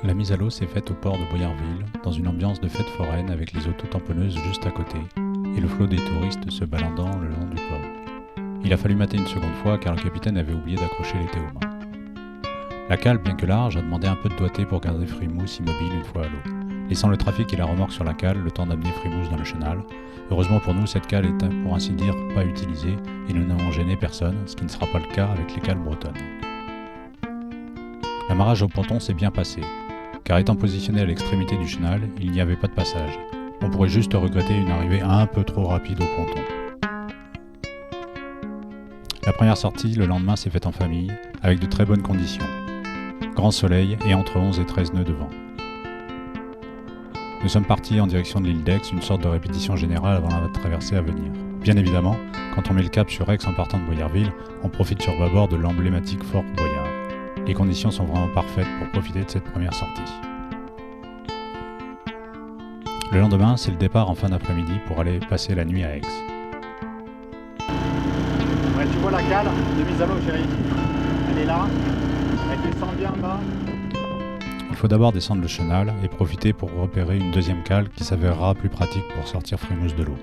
La mise à l'eau s'est faite au port de Boyarville, dans une ambiance de fête foraine avec les auto-tamponneuses juste à côté, et le flot des touristes se baladant le long du port. Il a fallu mater une seconde fois car le capitaine avait oublié d'accrocher l'été aux mains. La cale, bien que large, a demandé un peu de doigté pour garder Frimousse immobile une fois à l'eau, laissant le trafic et la remorque sur la cale le temps d'amener Frimousse dans le chenal. Heureusement pour nous, cette cale est pour ainsi dire pas utilisée et nous n'avons gêné personne, ce qui ne sera pas le cas avec les cales bretonnes. L'amarrage au ponton s'est bien passé, car étant positionné à l'extrémité du chenal, il n'y avait pas de passage. On pourrait juste regretter une arrivée un peu trop rapide au ponton. La première sortie le lendemain s'est faite en famille, avec de très bonnes conditions. Grand soleil et entre 11 et 13 nœuds de vent. Nous sommes partis en direction de l'île d'Aix, une sorte de répétition générale avant la traversée à venir. Bien évidemment, quand on met le cap sur Aix en partant de Boyarville, on profite sur bâbord de l'emblématique Fort Boyard. Les conditions sont vraiment parfaites pour profiter de cette première sortie. Le lendemain, c'est le départ en fin d'après-midi pour aller passer la nuit à Aix. Ouais, tu vois la cale de mise à l'eau, chérie. Elle est là. Elle descend bien bas. Il faut d'abord descendre le chenal et profiter pour repérer une deuxième cale qui s'avérera plus pratique pour sortir Frimousse de l'eau.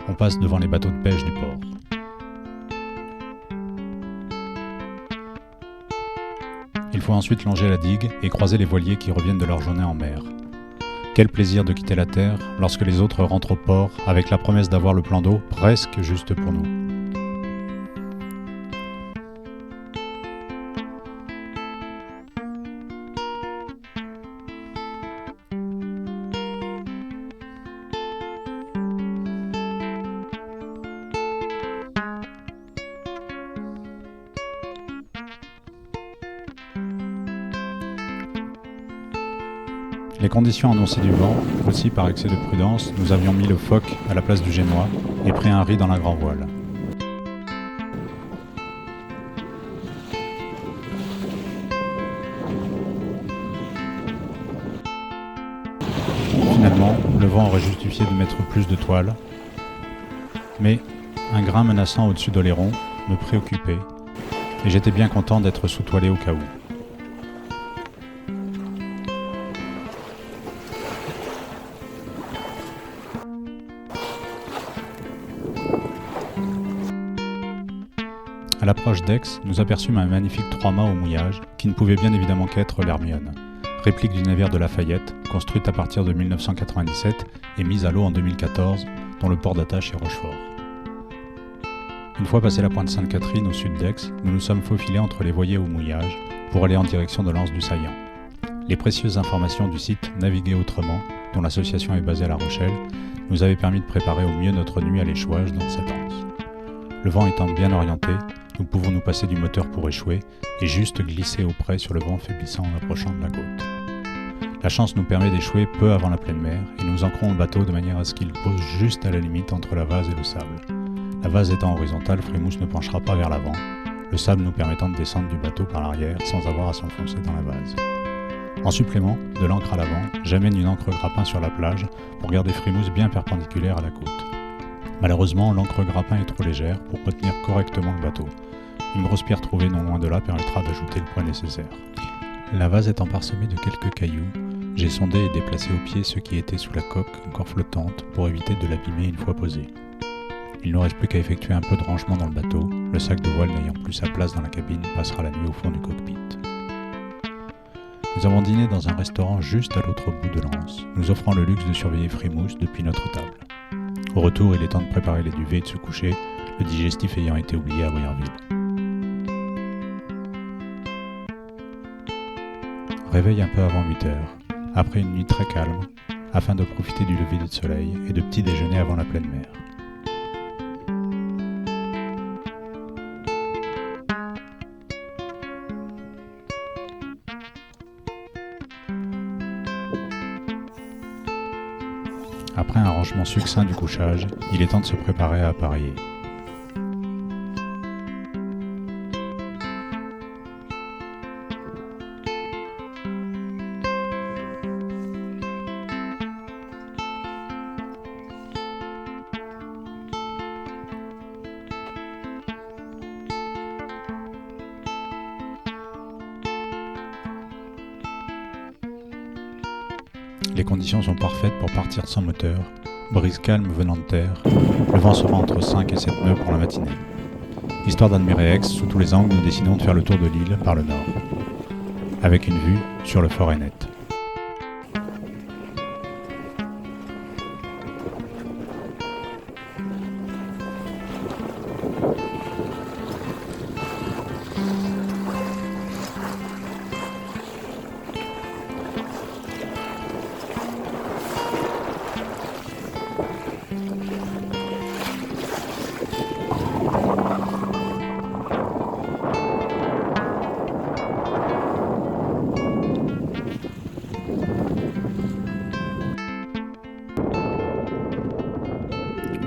On passe devant les bateaux de pêche du port. Il faut ensuite longer la digue et croiser les voiliers qui reviennent de leur journée en mer. Quel plaisir de quitter la terre lorsque les autres rentrent au port avec la promesse d'avoir le plan d'eau presque juste pour nous. Les conditions annoncées du vent, aussi par excès de prudence, nous avions mis le phoque à la place du génois et pris un riz dans la grand voile. Finalement, le vent aurait justifié de mettre plus de toile, mais un grain menaçant au-dessus d'Oléron me préoccupait et j'étais bien content d'être sous-toilé au cas où. À l'approche d'Aix, nous aperçûmes un magnifique 3-mâts au mouillage, qui ne pouvait bien évidemment qu'être l'Hermione, réplique du navire de Lafayette, construite à partir de 1997 et mise à l'eau en 2014, dont le port d'attache est Rochefort. Une fois passé la pointe Sainte-Catherine au sud d'Aix, nous nous sommes faufilés entre les voiliers au mouillage pour aller en direction de l'anse du Saillant. Les précieuses informations du site Naviguer autrement, dont l'association est basée à La Rochelle, nous avaient permis de préparer au mieux notre nuit à l'échouage dans cette anse. Le vent étant bien orienté, nous pouvons nous passer du moteur pour échouer et juste glisser au près sur le vent faiblissant en approchant de la côte. La chance nous permet d'échouer peu avant la pleine mer et nous ancrons le bateau de manière à ce qu'il pose juste à la limite entre la vase et le sable. La vase étant horizontale, Frimousse ne penchera pas vers l'avant, le sable nous permettant de descendre du bateau par l'arrière sans avoir à s'enfoncer dans la vase. En supplément, de l'ancre à l'avant, j'amène une ancre grappin sur la plage pour garder Frimousse bien perpendiculaire à la côte. Malheureusement, l'ancre grappin est trop légère pour retenir correctement le bateau. Une grosse pierre trouvée non loin de là permettra d'ajouter le poids nécessaire. La vase étant parsemée de quelques cailloux, j'ai sondé et déplacé au pied ce qui était sous la coque encore flottante pour éviter de l'abîmer une fois posée. Il ne reste plus qu'à effectuer un peu de rangement dans le bateau, le sac de voile n'ayant plus sa place dans la cabine passera la nuit au fond du cockpit. Nous avons dîné dans un restaurant juste à l'autre bout de l'anse, nous offrant le luxe de surveiller Frimousse depuis notre table. Au retour, il est temps de préparer les duvets et de se coucher, le digestif ayant été oublié à Boyarville. Réveil un peu avant 8 heures, après une nuit très calme, afin de profiter du lever du soleil et de petit déjeuner avant la pleine mer. Après un rangement succinct du couchage, il est temps de se préparer à appareiller. Les conditions sont parfaites pour partir sans moteur, brise calme venant de terre, le vent sera entre 5 et 7 nœuds pour la matinée. Histoire d'admirer Aix, sous tous les angles, nous décidons de faire le tour de l'île par le nord, avec une vue sur le fort Ainet.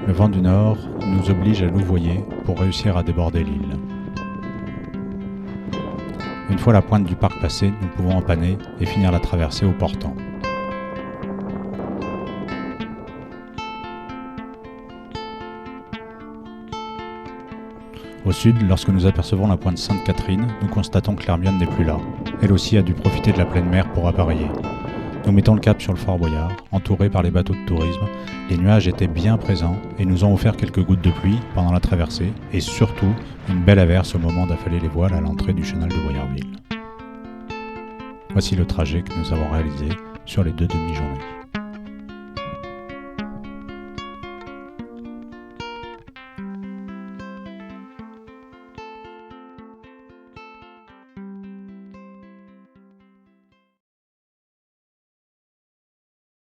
Le vent du nord nous oblige à louvoyer pour réussir à déborder l'île. Une fois la pointe du parc passée, nous pouvons empanner et finir la traversée au portant. Au sud, lorsque nous apercevons la pointe Sainte-Catherine, nous constatons que l'Hermione n'est plus là. Elle aussi a dû profiter de la pleine mer pour appareiller. Nous mettons le cap sur le Fort Boyard, entouré par les bateaux de tourisme. Les nuages étaient bien présents et nous ont offert quelques gouttes de pluie pendant la traversée et surtout une belle averse au moment d'affaler les voiles à l'entrée du chenal de Boyardville. Voici le trajet que nous avons réalisé sur les 2 demi-journées.